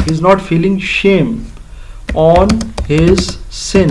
he is not feeling shame on his sin।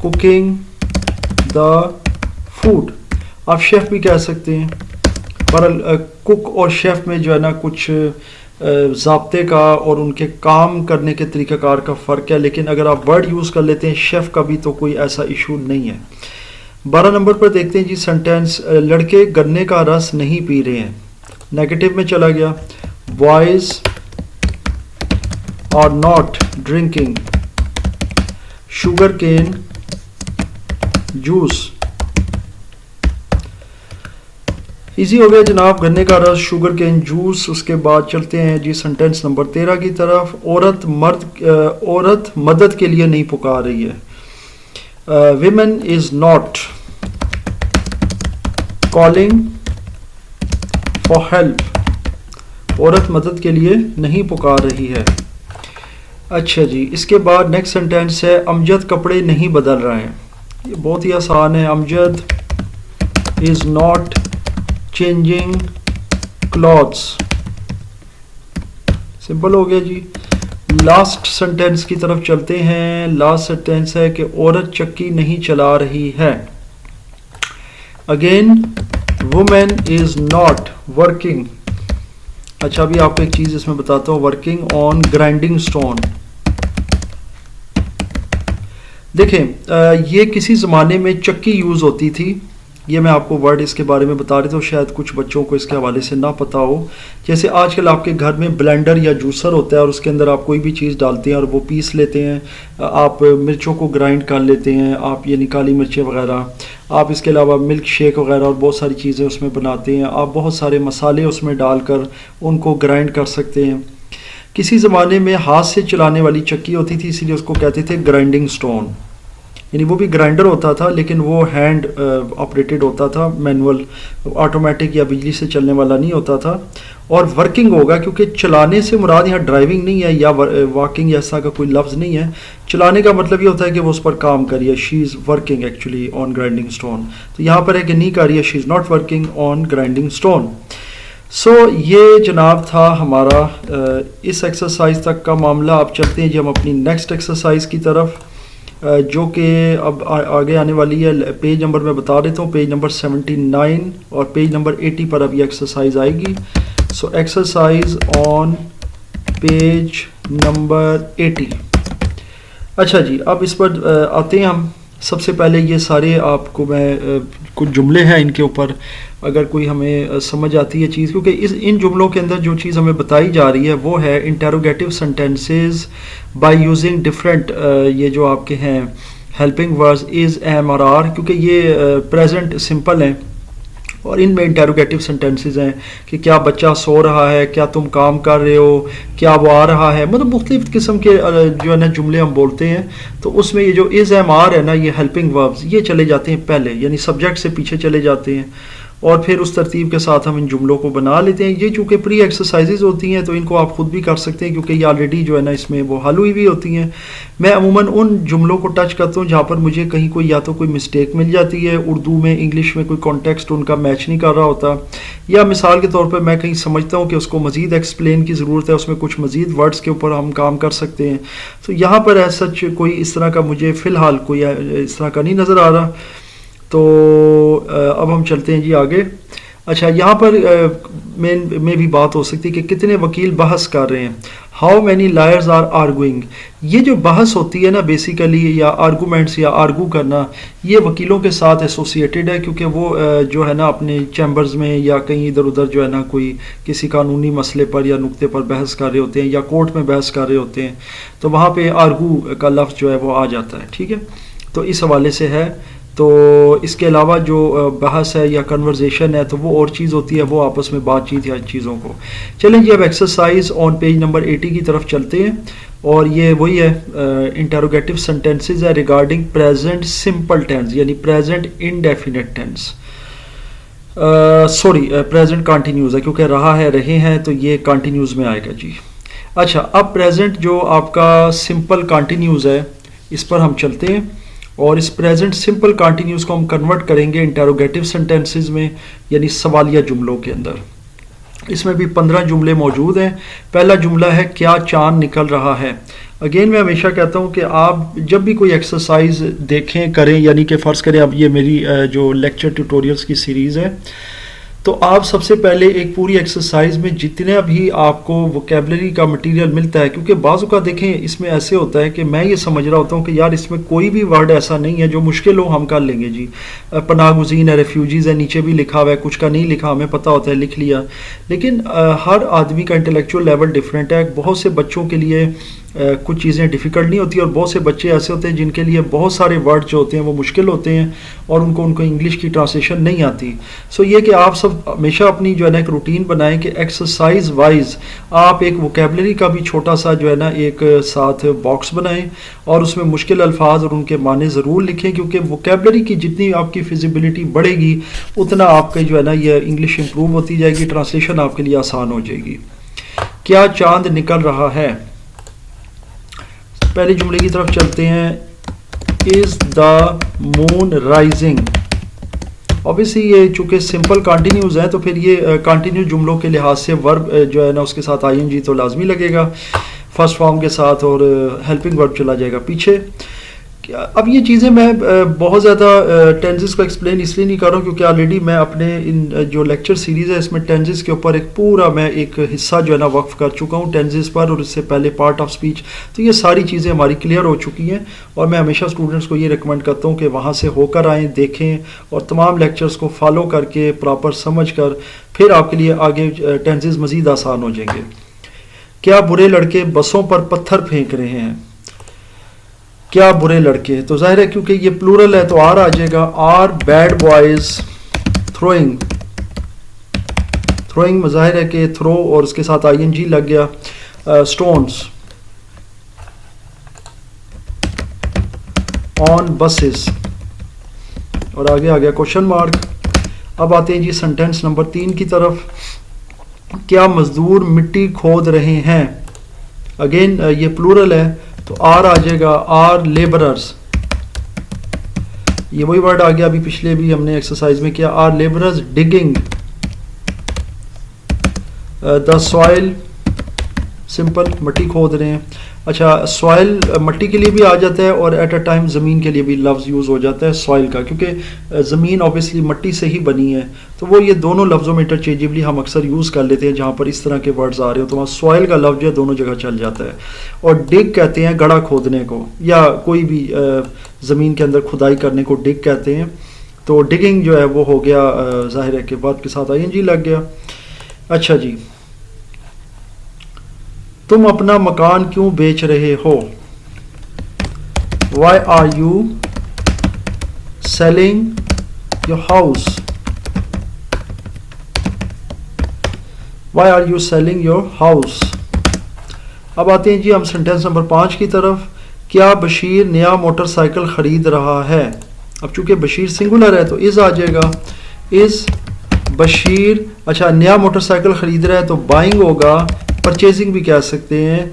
cooking the food. آپ chef بھی کہہ سکتے ہیں. بہرحال کک اور شیف میں جو ہے نا کچھ ضابطے کا اور ان کے کام کرنے کے طریقہ کار کا فرق ہے, لیکن اگر آپ ورڈ یوز کر لیتے ہیں شیف کا بھی تو کوئی ایسا ایشو نہیں ہے. 12 نمبر پر دیکھتے ہیں جی سینٹینس, لڑکے گنے کا رس نہیں پی رہے ہیں. نیگیٹو میں چلا گیا. Boys are not drinking sugar cane juice. Easy ہو گیا جناب, گنے کا رس, شوگر کین جوس. اس کے بعد چلتے ہیں جی سنٹینس نمبر 13 کی طرف. عورت مدد کے لیے نہیں پکار رہی ہے. Women is not calling for help. عورت مدد کے لیے نہیں پکار رہی ہے. اچھا جی, اس کے بعد نیکسٹ سینٹینس ہے امجد کپڑے نہیں بدل رہے ہیں. یہ بہت ہی آسان ہے. Amjad is not changing clothes. Simple ہو گیا جی. لاسٹ سینٹینس کی طرف چلتے ہیں. لاسٹ سینٹینس ہے کہ عورت چکی نہیں چلا رہی ہے. Again woman is not working. اچھا ابھی آپ کو ایک چیز اس میں بتاتا ہوں, ورکنگ آن گرائنڈنگ اسٹون. دیکھیں یہ کسی زمانے میں چکی یوز ہوتی تھی. یہ میں آپ کو ورڈ اس کے بارے میں بتا رہی تھا, شاید کچھ بچوں کو اس کے حوالے سے نہ پتا ہو. جیسے آج کل آپ کے گھر میں بلینڈر یا جوسر ہوتا ہے اور اس کے اندر آپ کوئی بھی چیز ڈالتے ہیں اور وہ پیس لیتے ہیں. آپ مرچوں کو گرائنڈ کر لیتے ہیں, آپ یعنی کالی مرچیں وغیرہ. آپ اس کے علاوہ ملک شیک وغیرہ اور بہت ساری چیزیں اس میں بناتے ہیں. آپ بہت سارے مسالے اس میں ڈال کر ان کو گرائنڈ کر سکتے ہیں. کسی زمانے میں ہاتھ سے چلانے والی چکی ہوتی تھی, اسی لیے اس کو کہتے تھے گرائنڈنگ اسٹون. یعنی وہ بھی گرائنڈر ہوتا تھا لیکن وہ ہینڈ آپریٹڈ ہوتا تھا, مینول, آٹومیٹک یا بجلی سے چلنے والا نہیں ہوتا تھا. اور ورکنگ ہوگا کیونکہ چلانے سے مراد یہاں ڈرائیونگ نہیں ہے یا واکنگ ایسا کا کوئی لفظ نہیں ہے. چلانے کا مطلب یہ ہوتا ہے کہ وہ اس پر کام کریے. She is working actually on grinding stone. تو یہاں پر ہے کہ نہیں کر رہی ہے, she is not working on grinding stone. So یہ جناب تھا ہمارا اس ایکسرسائز تک کا معاملہ. اب چلتے ہیں جی ہم اپنی نیکسٹ ایکسرسائز کی طرف, جو کہ اب آگے آنے والی ہے. پیج نمبر میں بتا دیتا ہوں, پیج نمبر 79 اور پیج نمبر 80 پر اب یہ ایکسرسائز آئے گی. So exercise on page number 80. اچھا جی, اب اس پر آتے ہیں ہم. سب سے پہلے یہ سارے آپ کو میں کچھ جملے ہیں, ان کے اوپر اگر کوئی ہمیں سمجھ آتی ہے چیز, کیونکہ ان جملوں کے اندر جو چیز ہمیں بتائی جا رہی ہے وہ ہے interrogative sentences by using different, یہ جو آپ کے ہیں ہیلپنگ ورڈز از, ایم اور آر, کیونکہ یہ پریزنٹ سمپل ہیں اور ان میں انٹروگیٹو سینٹینسز ہیں کہ کیا بچہ سو رہا ہے, کیا تم کام کر رہے ہو, کیا وہ آ رہا ہے. مطلب مختلف قسم کے جو ہے نا جملے ہم بولتے ہیں. تو اس میں یہ جو از ایم آر ہے نا, یہ ہیلپنگ وربز یہ چلے جاتے ہیں پہلے, یعنی سبجیکٹ سے پیچھے چلے جاتے ہیں اور پھر اس ترتیب کے ساتھ ہم ان جملوں کو بنا لیتے ہیں. یہ چونکہ پری ایکسرسائزز ہوتی ہیں تو ان کو آپ خود بھی کر سکتے ہیں کیونکہ یہ آلریڈی جو ہے نا اس میں وہ حل ہوئی بھی ہوتی ہیں. میں عموماً ان جملوں کو ٹچ کرتا ہوں جہاں پر مجھے کہیں کوئی یا تو کوئی مسٹیک مل جاتی ہے, اردو میں انگلش میں کوئی کانٹیکسٹ ان کا میچ نہیں کر رہا ہوتا, یا مثال کے طور پر میں کہیں سمجھتا ہوں کہ اس کو مزید ایکسپلین کی ضرورت ہے, اس میں کچھ مزید ورڈز کے اوپر ہم کام کر سکتے ہیں. تو یہاں پر ایسا کوئی اس طرح کا مجھے فی الحال کوئی اس طرح کا نہیں نظر آ رہا. تو اب ہم چلتے ہیں جی آگے. اچھا, یہاں پر میں بھی بات ہو سکتی ہے کہ کتنے وکیل بحث کر رہے ہیں. How many lawyers are arguing. یہ جو بحث ہوتی ہے نا بیسیکلی, یا آرگومنٹس یا آرگو کرنا, یہ وکیلوں کے ساتھ ایسوسیٹیڈ ہے کیونکہ وہ جو ہے نا اپنے چیمبرز میں یا کہیں ادھر ادھر جو ہے نا کوئی کسی قانونی مسئلے پر یا نقطے پر بحث کر رہے ہوتے ہیں یا کورٹ میں بحث کر رہے ہوتے ہیں, تو وہاں پہ آرگو کا لفظ جو ہے وہ آ جاتا ہے. ٹھیک ہے, تو اس حوالے سے ہے. تو اس کے علاوہ جو بحث ہے یا کنورزیشن ہے تو وہ اور چیز ہوتی ہے, وہ آپس میں بات چیت یا چیزوں کو. چلیں جی اب ایکسرسائز آن پیج نمبر 80 کی طرف چلتے ہیں, اور یہ وہی ہے انٹروگیٹو سینٹینسز ہے ریگارڈنگ پریزنٹ سمپل ٹینس, یعنی present indefinite tense. Sorry present continuous ہے کیونکہ رہا ہے رہے ہیں تو یہ کنٹینیوز میں آئے گا جی. اچھا, اب پریزنٹ جو آپ کا سمپل کنٹینیوز ہے اس پر ہم چلتے ہیں, اور اس پریزنٹ سمپل کنٹینیوز کو ہم کنورٹ کریں گے انٹروگیٹو سینٹینسز میں, یعنی سوالیہ جملوں کے اندر. اس میں بھی 15 جملے موجود ہیں. پہلا جملہ ہے کیا چاند نکل رہا ہے. اگین میں ہمیشہ کہتا ہوں کہ آپ جب بھی کوئی ایکسرسائز دیکھیں کریں، یعنی کہ فرض کریں اب یہ میری جو لیکچر ٹیوٹوریلز کی سیریز ہے، تو آپ سب سے پہلے ایک پوری ایکسرسائز میں جتنے بھی آپ کو ووکیبلری کا مٹیریل ملتا ہے، کیونکہ بعض اوقات دیکھیں اس میں ایسے ہوتا ہے کہ میں یہ سمجھ رہا ہوتا ہوں کہ یار اس میں کوئی بھی ورڈ ایسا نہیں ہے جو مشکل ہو، ہم کر لیں گے جی، پناہ گزین ہے، ریفیوجیز ہے، نیچے بھی لکھا ہوا ہے، کچھ کا نہیں لکھا ہمیں پتہ ہوتا ہے لکھ لیا، لیکن ہر آدمی کا انٹلیکچوئل لیول ڈفرینٹ ہے. بہت سے بچوں کے لیے کچھ چیزیں ڈیفیکلٹ نہیں ہوتی، اور بہت سے بچے ایسے ہوتے ہیں جن کے لیے بہت سارے ورڈ جو ہوتے ہیں وہ مشکل ہوتے ہیں اور ان کو انگلش کی ٹرانسلیشن نہیں آتی. سو یہ کہ آپ سب ہمیشہ اپنی جو ہے نا ایک روٹین بنائیں کہ ایکسرسائز وائز آپ ایک ووکیبلری کا بھی چھوٹا سا جو ہے نا ایک ساتھ باکس بنائیں اور اس میں مشکل الفاظ اور ان کے معنی ضرور لکھیں، کیونکہ ووکیبلری کی جتنی آپ کی فیزیبلٹی بڑھے گی اتنا آپ کا جو ہے نا یہ انگلش امپروو ہوتی جائے گی، ٹرانسلیشن آپ کے لیے آسان ہو جائے گی. کیا چاند نکل رہا ہے؟ پہلے جملے کی طرف چلتے ہیں. از دا مون رائزنگ؟ اوبیسلی یہ چونکہ سمپل کنٹینیوز ہیں تو پھر یہ کنٹینیو جملوں کے لحاظ سے ورب جو ہے نا اس کے ساتھ آئی این جی تو لازمی لگے گا فرسٹ فارم کے ساتھ، اور ہیلپنگ ورب چلا جائے گا پیچھے. اب یہ چیزیں میں بہت زیادہ ٹینزز کو ایکسپلین اس لیے نہیں کر رہا ہوں کیونکہ آلریڈی میں اپنے ان جو لیکچر سیریز ہے اس میں ٹینزز کے اوپر ایک پورا میں ایک حصہ جو ہے نا وقف کر چکا ہوں ٹینزز پر، اور اس سے پہلے پارٹ آف اسپیچ. تو یہ ساری چیزیں ہماری کلیئر ہو چکی ہیں، اور میں ہمیشہ اسٹوڈنٹس کو یہ ریکمینڈ کرتا ہوں کہ وہاں سے ہو کر آئیں، دیکھیں اور تمام لیکچرز کو فالو کر کے پراپر سمجھ کر پھر آپ کے لیے آگے ٹینزز مزید آسان ہو جائیں گے. کیا برے لڑکے بسوں پر پتھر پھینک رہے ہیں؟ کیا برے لڑکے؟ تو ظاہر ہے کیونکہ یہ پلورل ہے تو آر آ جائے گا. Are bad boys throwing? Throwing ظاہر ہے کہ تھرو اور اس کے ساتھ آئی این جی لگ گیا. اسٹونس آن بسز، اور آگے آ گیا کوشچن مارک. اب آتے ہیں جی سنٹینس نمبر 3 کی طرف. کیا مزدور مٹی کھود رہے ہیں؟ اگین یہ پلورل ہے تو آر آ جائے گا. Are labourers? یہ وہی ورڈ آ گیا ابھی پچھلے بھی ہم نے ایکسرسائز میں کیا. Are labourers digging the soil? Simple مٹی کھود رہے ہیں. اچھا سوائل مٹی کے لیے بھی آ جاتا ہے اور ایٹ اے ٹائم زمین کے لیے بھی لفظ یوز ہو جاتا ہے سوائل کا، کیونکہ زمین اوبیسلی مٹی سے ہی بنی ہے تو وہ یہ دونوں لفظوں میں انٹرچینجبلی ہم اکثر یوز کر لیتے ہیں جہاں پر اس طرح کے ورڈز آ رہے ہو تو وہاں سوائل کا لفظ جو ہے دونوں جگہ چل جاتا ہے. اور ڈگ کہتے ہیں گڑھا کھودنے کو، یا کوئی بھی زمین کے اندر کھدائی کرنے کو ڈگ کہتے ہیں. تو ڈگنگ جو ہے وہ ہو گیا ظاہر ہے کہ ورب کے ساتھ آئی این جی لگ گیا. اچھا جی، تم اپنا مکان کیوں بیچ رہے ہو؟ Why are you selling your house? Why are you selling your house? اب آتے ہیں جی ہم سینٹینس نمبر 5 کی طرف. کیا بشیر نیا موٹر سائیکل خرید رہا ہے؟ اب چونکہ بشیر سنگولر ہے تو از آ جائے گا. از بشیر؟ اچھا نیا موٹر سائیکل خرید رہا ہے تو بائنگ ہوگا. پرچیزنگ بھی کہہ سکتے ہیں.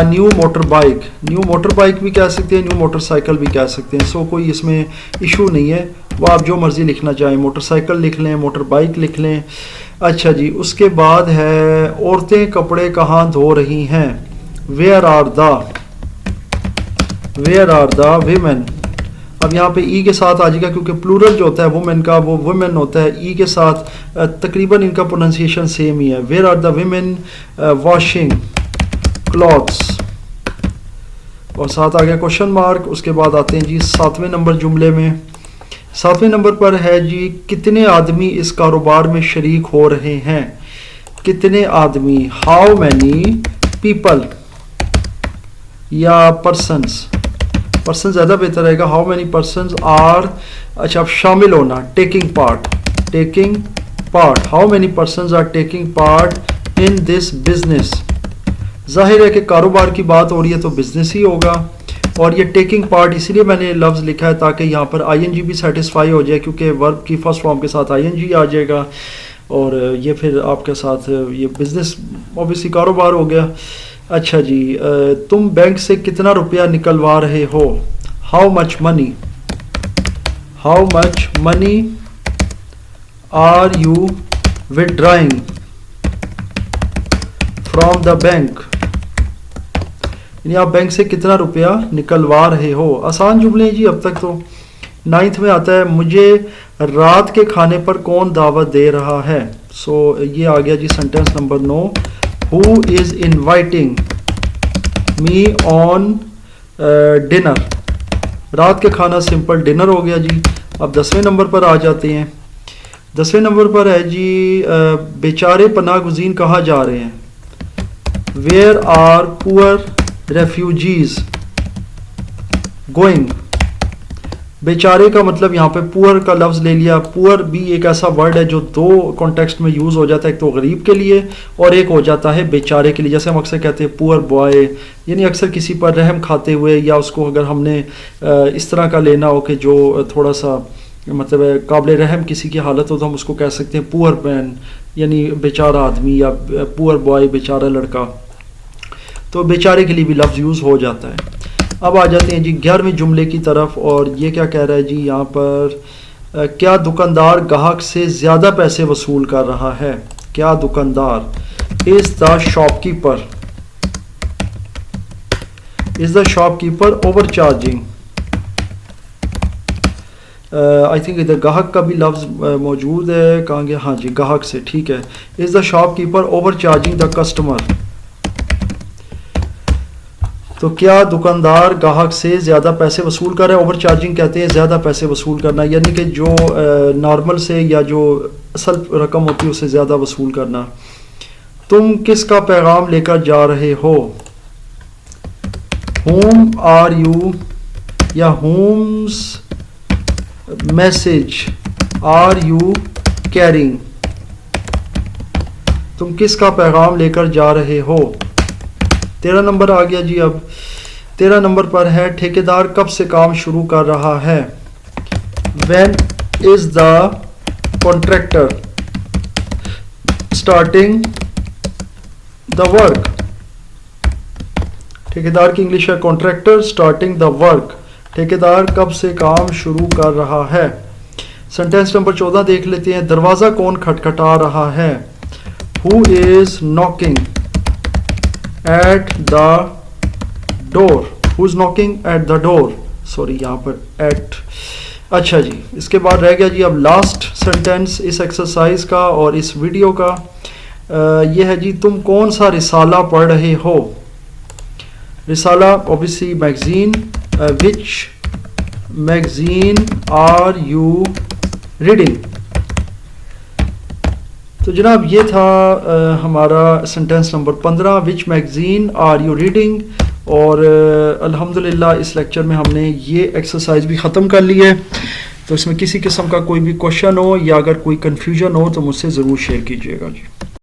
New motor bike, new motor bike بھی کہہ سکتے ہیں، نیو موٹر سائیکل بھی کہہ سکتے ہیں. سو کوئی اس میں ایشو نہیں ہے، وہ آپ جو مرضی لکھنا چاہیں، موٹر سائیکل لکھ لیں، موٹر بائک لکھ لیں. اچھا جی، اس کے بعد ہے عورتیں کپڑے کہاں دھو رہی ہیں؟ Where are the women? اب یہاں پہ ای کے ساتھ آ جائے گا کیونکہ پلورل جو ہوتا ہے وومن کا وہ وومن ہوتا ہے. ای کے ساتھ تقریباً ان کا پروننسیشن سیم ہی ہے. Where are the women washing clothes? اور ساتھ آ گیا کوشچن مارک. اس کے بعد آتے ہیں جی 7ویں نمبر جملے میں. 7ویں نمبر پر ہے جی کتنے آدمی اس کاروبار میں شریک ہو رہے ہیں؟ کتنے آدمی؟ ہاؤ مینی پیپل یا پرسنس؟ پرسن زیادہ بہتر رہے گا. How many persons are? اچھا اب شامل ہونا، taking part. How many persons are taking part in this business? ظاہر ہے کہ کاروبار کی بات ہو رہی ہے تو بزنس ہی ہوگا، اور یہ ٹیکنگ پارٹ اسی لیے میں نے لفظ لکھا ہے تاکہ یہاں پر آئی این جی بھی سیٹسفائی ہو جائے کیونکہ ورب کی فرسٹ فارم کے ساتھ آئی این جی آ جائے گا اور یہ پھر آپ کے ساتھ یہ بزنس اوبیسلی کاروبار ہو گیا. اچھا جی، تم بینک سے کتنا روپیہ نکلوا رہے ہو؟ How much money are you withdrawing from the bank? یعنی آپ بینک سے کتنا روپیہ نکلوا رہے ہو. آسان جملے ہیں جی اب تک تو. 9th میں آتا ہے مجھے رات کے کھانے پر کون دعوت دے رہا ہے. سو یہ آ گیا جی سینٹینس نمبر 9. ہو از انوائٹنگ می آن ڈنر. رات کے کھانا سمپل ڈنر ہو گیا جی. اب 10ویں نمبر پر آ جاتے ہیں. 10ویں نمبر پر ہے جی بیچارے پناہ گزین کہاں جا رہے ہیں. ویئر آر پور ریفیوجیز گوئنگ. بیچارے کا مطلب یہاں پہ پور کا لفظ لے لیا. پور بھی ایک ایسا ورڈ ہے جو دو کانٹیکسٹ میں یوز ہو جاتا ہے, ایک تو غریب کے لیے اور ایک ہو جاتا ہے بیچارے کے لیے. جیسے ہم اکثر کہتے ہیں پور بوائے, یعنی اکثر کسی پر رحم کھاتے ہوئے, یا اس کو اگر ہم نے اس طرح کا لینا ہو کہ جو تھوڑا سا مطلب قابل رحم کسی کی حالت ہو تو ہم اس کو کہہ سکتے ہیں پور مین, یعنی بیچارہ آدمی, یا پور بوائے بیچارہ لڑکا. تو بیچارے کے لیے بھی لفظ یوز ہو جاتا ہے. اب آ جاتے ہیں جی 11ویں جملے کی طرف, اور یہ کیا کہہ رہا ہے جی یہاں پر کیا دکاندار گاہک سے زیادہ پیسے وصول کر رہا ہے. کیا دکاندار is the shop keeper over charging. I think ادھر گاہک کا بھی لفظ موجود ہے, کہاں گیا, ہاں جی گاہک سے, ٹھیک ہے. Is the shop keeper over charging the customer. تو کیا دکاندار گاہک سے زیادہ پیسے وصول کر رہا ہے. اوور چارجنگ کہتے ہیں زیادہ پیسے وصول کرنا, یعنی کہ جو نارمل سے یا جو اصل رقم ہوتی ہے اس سے زیادہ وصول کرنا. تم کس کا پیغام لے کر جا رہے ہو. ہوم آر یو یا whose message are you carrying. تم کس کا پیغام لے کر جا رہے ہو. 13 نمبر آ گیا جی. اب 13 نمبر پر ہے ٹھیکیدار کب سے کام شروع کر رہا ہے. When is the contractor starting the work. ٹھیکیدار کی انگلش ہے کانٹریکٹر اسٹارٹنگ دا ورک. ٹھیکیدار کب سے کام شروع کر رہا ہے. سینٹینس نمبر 14 دیکھ لیتے ہیں. دروازہ کون کھٹکھٹا رہا ہے. Who is knocking at the door. Who is knocking at the door. Sorry یہاں پر ایٹ. اچھا جی, اس کے بعد رہ گیا جی اب لاسٹ سینٹینس اس ایکسرسائز کا اور اس ویڈیو کا. یہ ہے جی تم کون سا رسالہ پڑھ رہے ہو. رسالہ obviously magazine. Which magazine are you reading. تو جناب یہ تھا ہمارا sentence number 15 which magazine are you reading. اور الحمدللہ اس لیکچر میں ہم نے یہ ایکسرسائز بھی ختم کر لی ہے. تو اس میں کسی قسم کا کوئی بھی کوشچن ہو یا اگر کوئی کنفیوژن ہو تو مجھ سے ضرور شیئر کیجیے گا جی.